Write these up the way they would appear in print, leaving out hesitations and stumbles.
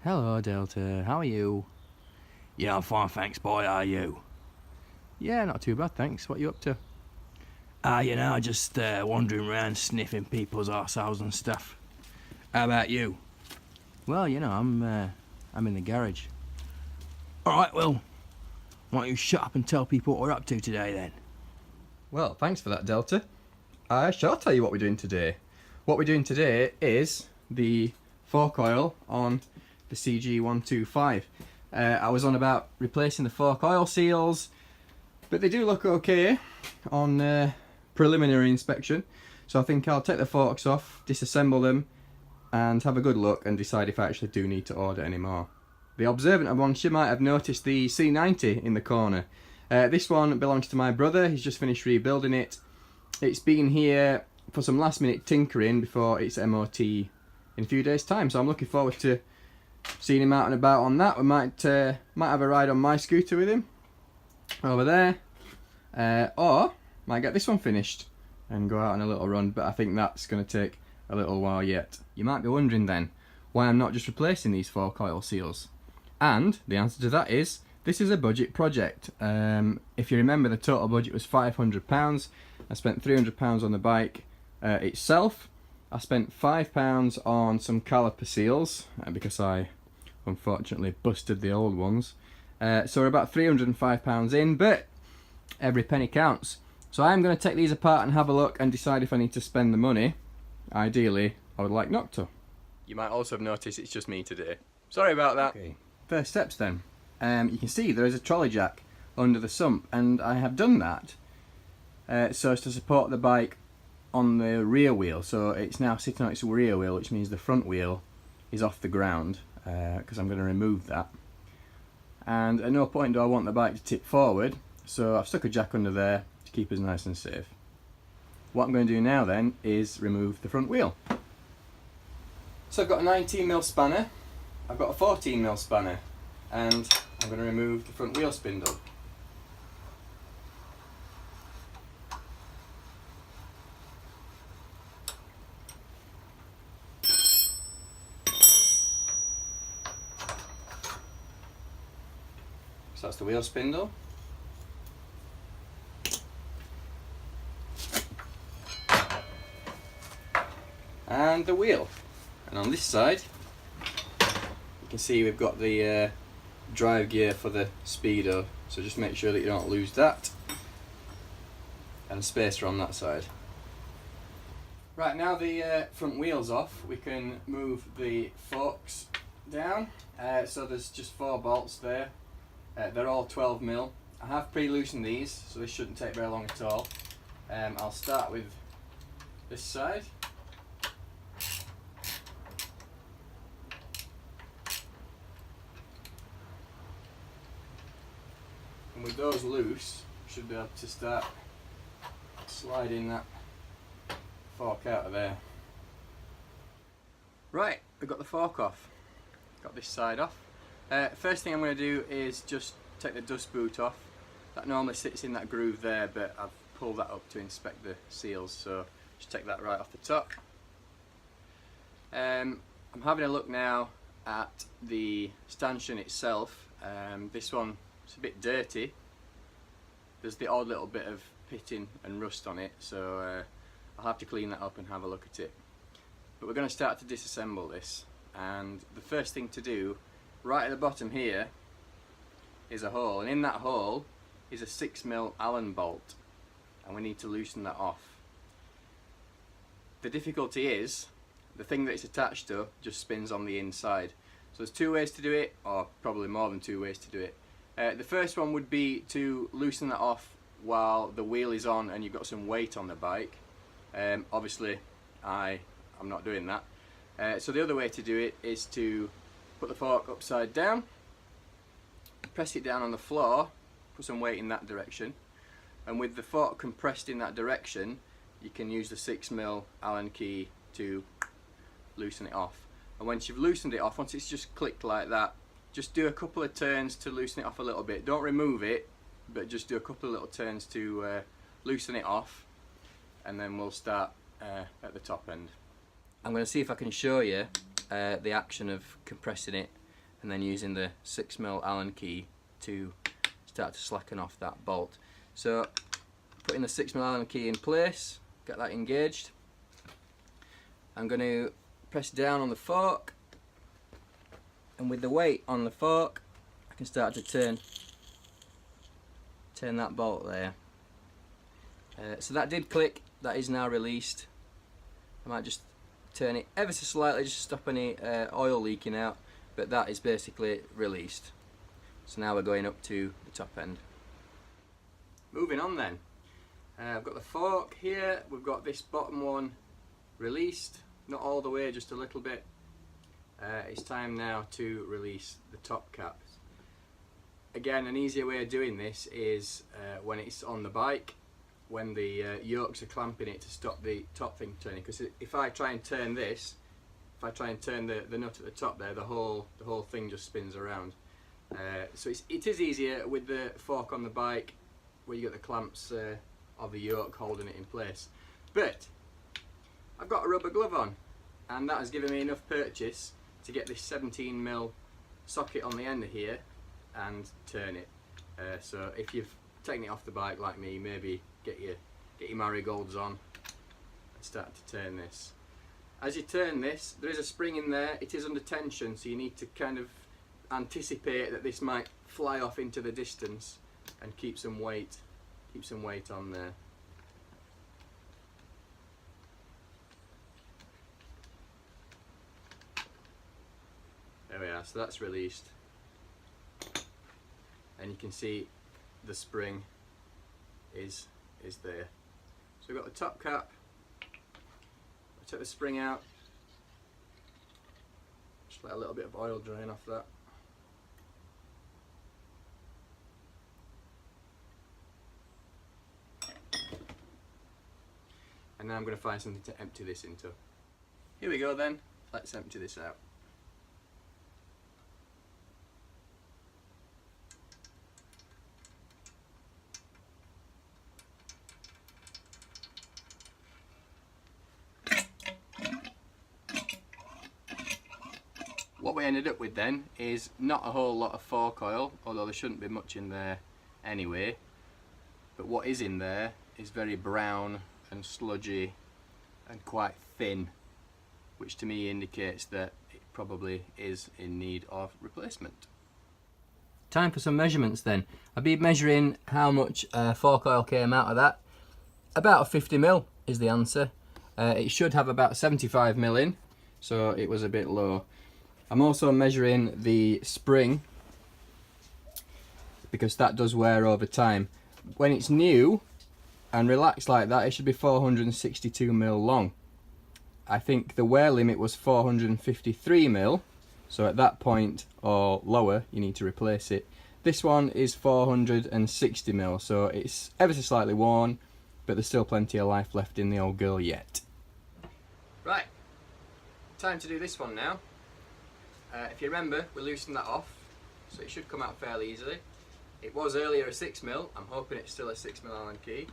Hello, Delta. How are you? Yeah, I'm fine, thanks, boy. How are you? Yeah, not too bad, thanks. What are you up to? Just wandering around sniffing people's arseholes and stuff. How about you? Well, I'm in the garage. Alright, well, why don't you shut up and tell people what we're up to today then? Well, thanks for that, Delta. I shall tell you what we're doing today. What we're doing today is the fork oil on the CG125. I was on about replacing the fork oil seals, but they do look okay on preliminary inspection. So I think I'll take the forks off, disassemble them, and have a good look and decide if I actually do need to order any more. The observant amongst you might have noticed the C90 in the corner. This one belongs to my brother. He's just finished rebuilding it. It's been here for some last minute tinkering before its MOT in a few days time, so I'm looking forward to seeing him out and about on that. We might have a ride on my scooter with him over there, or might get this one finished and go out on a little run, but I think that's going to take a little while yet. You might be wondering then why I'm not just replacing these fork oil seals, and the answer to that is this is a budget project. If you remember, the total budget was £500. I spent £300 on the bike itself. I spent £5 on some caliper seals because I unfortunately busted the old ones. So we're about £305 in, but every penny counts. So I'm going to take these apart and have a look and decide if I need to spend the money. Ideally, I would like not to. You might also have noticed it's just me today. Sorry about that. Okay. First steps then. You can see there is a trolley jack under the sump, and I have done that so as to support the bike on the rear wheel. So it's now sitting on its rear wheel, which means the front wheel is off the ground because I'm going to remove that. And at no point do I want the bike to tip forward, so I've stuck a jack under there to keep us nice and safe. What I'm going to do now then is remove the front wheel. So I've got a 19mm spanner, I've got a 14mm spanner, and I'm going to remove the front wheel spindle. So that's the wheel spindle. And the wheel. And on this side, you can see we've got the drive gear for the speedo, so just make sure that you don't lose that, and a spacer on that side. Right, now the front wheel's off, we can move the forks down. So there's just 4 bolts there. They're all 12mm. I have pre-loosened these, so this shouldn't take very long at all. I'll start with this side. And with those loose, should be able to start sliding that fork out of there. Right, we've got the fork off. Got this side off. First thing I'm going to do is just take the dust boot off. That normally sits in that groove there, but I've pulled that up to inspect the seals, so just take that right off the top. I'm having a look now at the stanchion itself. This one, it's a bit dirty. There's the odd little bit of pitting and rust on it, so I'll have to clean that up and have a look at it. But we're going to start to disassemble this, and the first thing to do, right at the bottom here, is a hole, and in that hole is a 6mm Allen bolt, and we need to loosen that off. The difficulty is, the thing that it's attached to just spins on the inside. So there's 2 ways to do it, or probably more than 2 ways to do it. The first one would be to loosen that off while the wheel is on and you've got some weight on the bike. Obviously I'm not doing that. So the other way to do it is to put the fork upside down, press it down on the floor, put some weight in that direction, and with the fork compressed in that direction you can use the 6mm Allen key to loosen it off. And once you've loosened it off, once it's just clicked like that, just do a couple of turns to loosen it off a little bit. Don't remove it, but just do a couple of little turns to loosen it off, and then we'll start at the top end. I'm going to see if I can show you the action of compressing it and then using the 6mm Allen key to start to slacken off that bolt. So putting the 6mm Allen key in place, get that engaged. I'm going to press down on the fork, and with the weight on the fork I can start to turn that bolt there. So that did click, that is now released. I might just turn it ever so slightly just to stop any oil leaking out, but that is basically released. So now we're going up to the top end. Moving on then, I've got the fork here, we've got this bottom one released, not all the way, just a little bit. It's time now to release the top cap. Again, an easier way of doing this is when it's on the bike, when the yokes are clamping it to stop the top thing turning, because if I try and turn this, if I try and turn the nut at the top there, the whole thing just spins around. So it is easier with the fork on the bike, where you get the clamps of the yoke holding it in place. But I've got a rubber glove on, and that has given me enough purchase to get this 17mm socket on the end of here and turn it. So if you've taken it off the bike like me, maybe get your marigolds on and start to turn this. As you turn this, there is a spring in there, it is under tension, so you need to kind of anticipate that this might fly off into the distance and keep some weight on there. There we are, so that's released, and you can see the spring is there. So we've got the top cap. I take the spring out, just let a little bit of oil drain off that. And now I'm going to find something to empty this into. Here we go then, let's empty this out. What we ended up with then is not a whole lot of fork oil, although there shouldn't be much in there anyway, but what is in there is very brown and sludgy and quite thin, which to me indicates that it probably is in need of replacement. Time for some measurements then. I'll be measuring how much fork oil came out of that. About 50mm is the answer. It should have about 75mm in, so it was a bit low. I'm also measuring the spring, because that does wear over time. When it's new and relaxed like that, it should be 462mm long. I think the wear limit was 453mm, so at that point or lower you need to replace it. This one is 460mm, so it's ever so slightly worn, but there's still plenty of life left in the old girl yet. Right, time to do this one now. If you remember, we loosened that off, so it should come out fairly easily. It was earlier a 6mm, I'm hoping it's still a 6mm Allen key.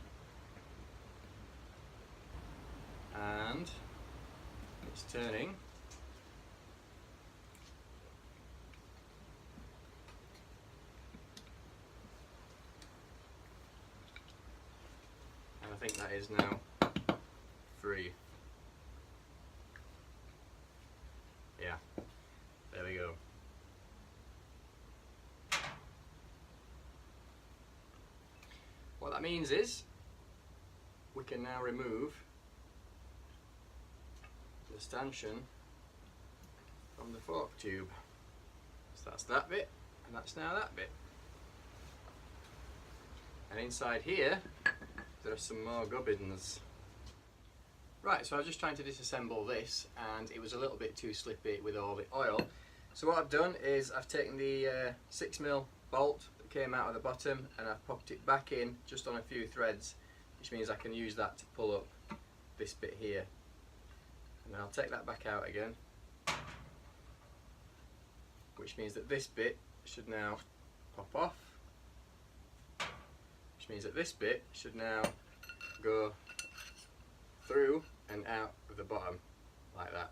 And it's turning. And I think that is now free. Yeah. There we go. What that means is we can now remove the stanchion from the fork tube. So that's that bit, and that's now that bit. And inside here there are some more gubbins. Right, so I was just trying to disassemble this and it was a little bit too slippy with all the oil. So what I've done is I've taken the 6mm bolt that came out of the bottom and I've popped it back in just on a few threads, which means I can use that to pull up this bit here. And then I'll take that back out again, which means that this bit should now pop off, which means that this bit should now go through and out of the bottom like that.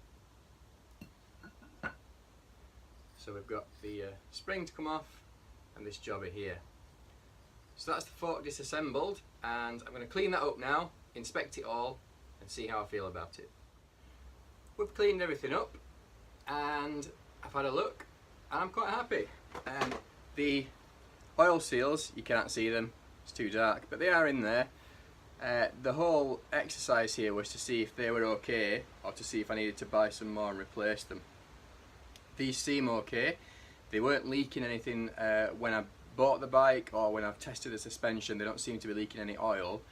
So we've got the spring to come off and this jobber here. So that's the fork disassembled, and I'm going to clean that up now, inspect it all and see how I feel about it. We've cleaned everything up and I've had a look and I'm quite happy. The oil seals, you can't see them, it's too dark, but they are in there. The whole exercise here was to see if they were okay or to see if I needed to buy some more and replace them. These seem okay. They weren't leaking anything when I bought the bike or when I've tested the suspension. They don't seem to be leaking any oil,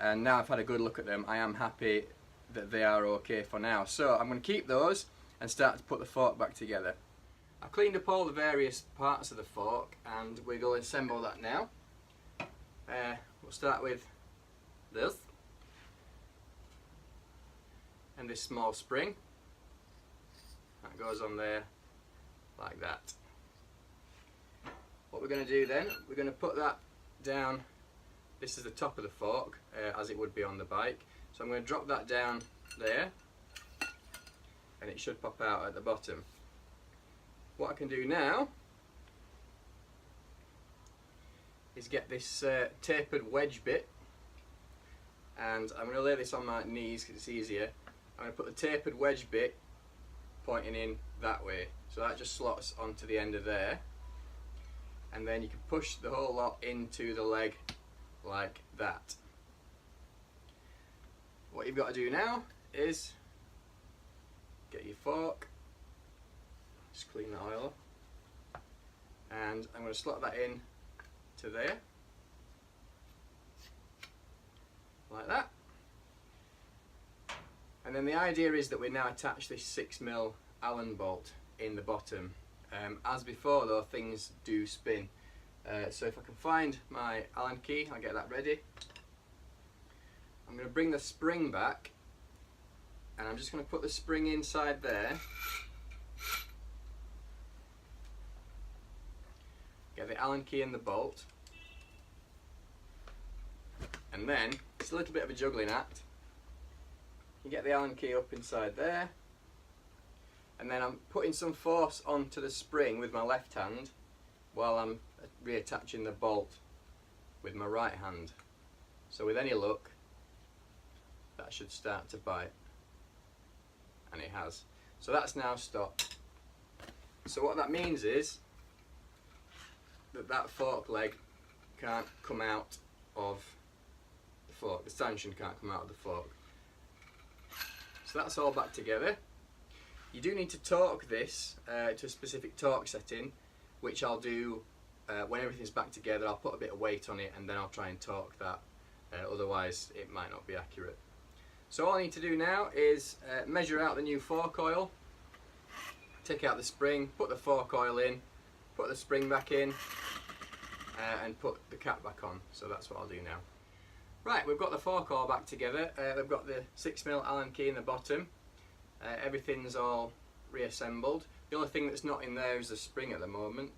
and now I've had a good look at them, I am happy that they are okay for now. So I'm going to keep those and start to put the fork back together. I've cleaned up all the various parts of the fork and we're going to assemble that now. We'll start with this and this small spring that goes on there like that. What we're going to do then, we're going to put that down. This is the top of the fork, as it would be on the bike. So I'm going to drop that down there and it should pop out at the bottom. What I can do now is get this tapered wedge bit, and I'm going to lay this on my knees because it's easier. I'm going to put the tapered wedge bit pointing in that way, so that just slots onto the end of there, and then you can push the whole lot into the leg like that. What you've got to do now is get your fork, just clean the oil up, and I'm going to slot that in to there like that. And then the idea is that we now attach this 6mm Allen bolt in the bottom. As before though, things do spin, so if I can find my Allen key, I'll get that ready. I'm going to bring the spring back and I'm just going to put the spring inside there, get the Allen key in the bolt, and then it's a little bit of a juggling act. You get the Allen key up inside there, and then I'm putting some force onto the spring with my left hand while I'm reattaching the bolt with my right hand. So with any luck, that should start to bite, and it has. So that's now stopped. So what that means is that that fork leg can't come out of the fork, the stanchion can't come out of the fork. So that's all back together. You do need to torque this to a specific torque setting, which I'll do when everything's back together. I'll put a bit of weight on it and then I'll try and torque that, otherwise it might not be accurate. So all I need to do now is measure out the new fork oil, take out the spring, put the fork oil in, put the spring back in, and put the cap back on. So that's what I'll do now. Right, we've got the fork oil back together. We've got the 6mm Allen key in the bottom. Everything's all reassembled. The only thing that's not in there is the spring at the moment.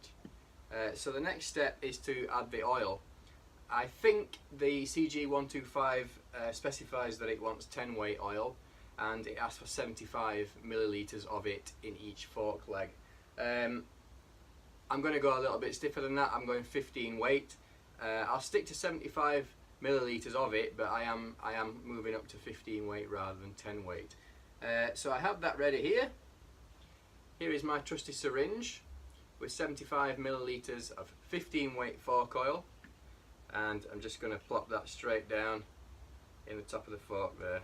So the next step is to add the oil. I think the CG125 specifies that it wants 10 weight oil, and it asks for 75 millilitres of it in each fork leg. I'm going to go a little bit stiffer than that. I'm going 15 weight. I'll stick to 75 millilitres of it, but I am moving up to 15 weight rather than 10 weight. So I have that ready here. Here is my trusty syringe with 75 millilitres of 15 weight fork oil, and I'm just going to plop that straight down in the top of the fork there.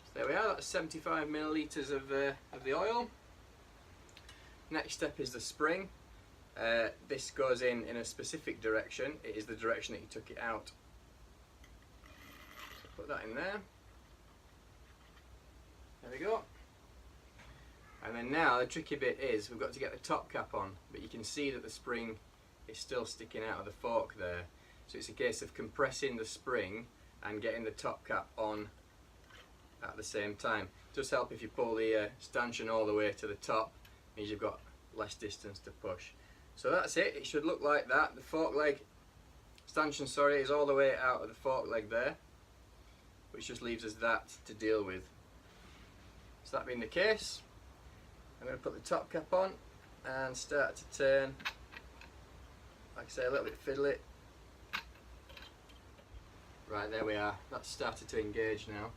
So there we are, that's 75 millilitres of the oil. Next step is the spring. This goes in a specific direction. It is the direction that you took it out. So put that in there. There we go. And then now the tricky bit is we've got to get the top cap on, but you can see that the spring is still sticking out of the fork there. So it's a case of compressing the spring and getting the top cap on at the same time. It does help if you pull the stanchion all the way to the top, means you've got less distance to push. So that's it, it should look like that. The fork leg stanchion, sorry, is all the way out of the fork leg there, which just leaves us that to deal with. So that being the case, I'm going to put the top cap on and start to turn, like I say, a little bit fiddly. Right, there we are, that's started to engage now.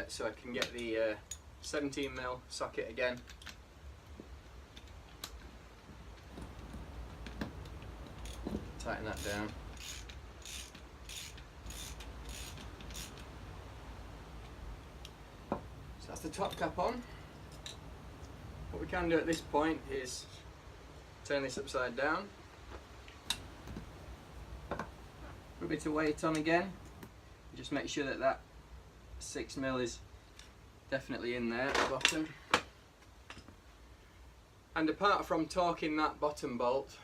So I can get the 17mm socket again. Tighten that down. So that's the top cap on. What we can do at this point is turn this upside down. Put a bit of weight on again. Just make sure that that 6mm is definitely in there at the bottom. And apart from torquing that bottom bolt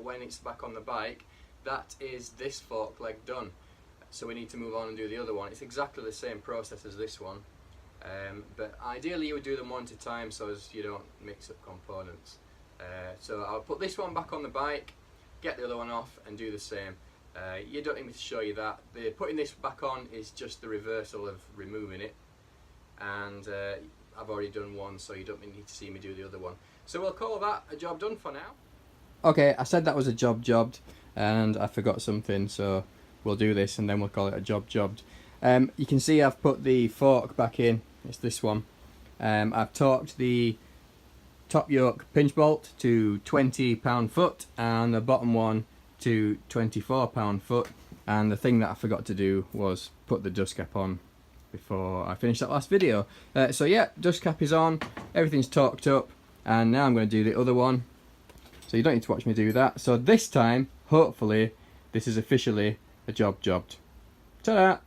when it's back on the bike, that is this fork leg done. So we need to move on and do the other one. It's exactly the same process as this one, but ideally you would do them one at a time so as you don't mix up components. So I'll put this one back on the bike, get the other one off and do the same. You don't need me to show you that. Putting this back on is just the reversal of removing it, and I've already done one, so you don't need to see me do the other one. So we'll call that a job done for now. Okay, I said that was a job jobbed, and I forgot something, so we'll do this and then we'll call it a job jobbed. You can see I've put the fork back in, it's this one. I've torqued the top yoke pinch bolt to 20 pound-foot and the bottom one to 24 pound-foot, and the thing that I forgot to do was put the dust cap on before I finished that last video. So yeah, dust cap is on, everything's torqued up, and now I'm going to do the other one. So you don't need to watch me do that. So this time, hopefully, this is officially a job jobbed. Ta-da!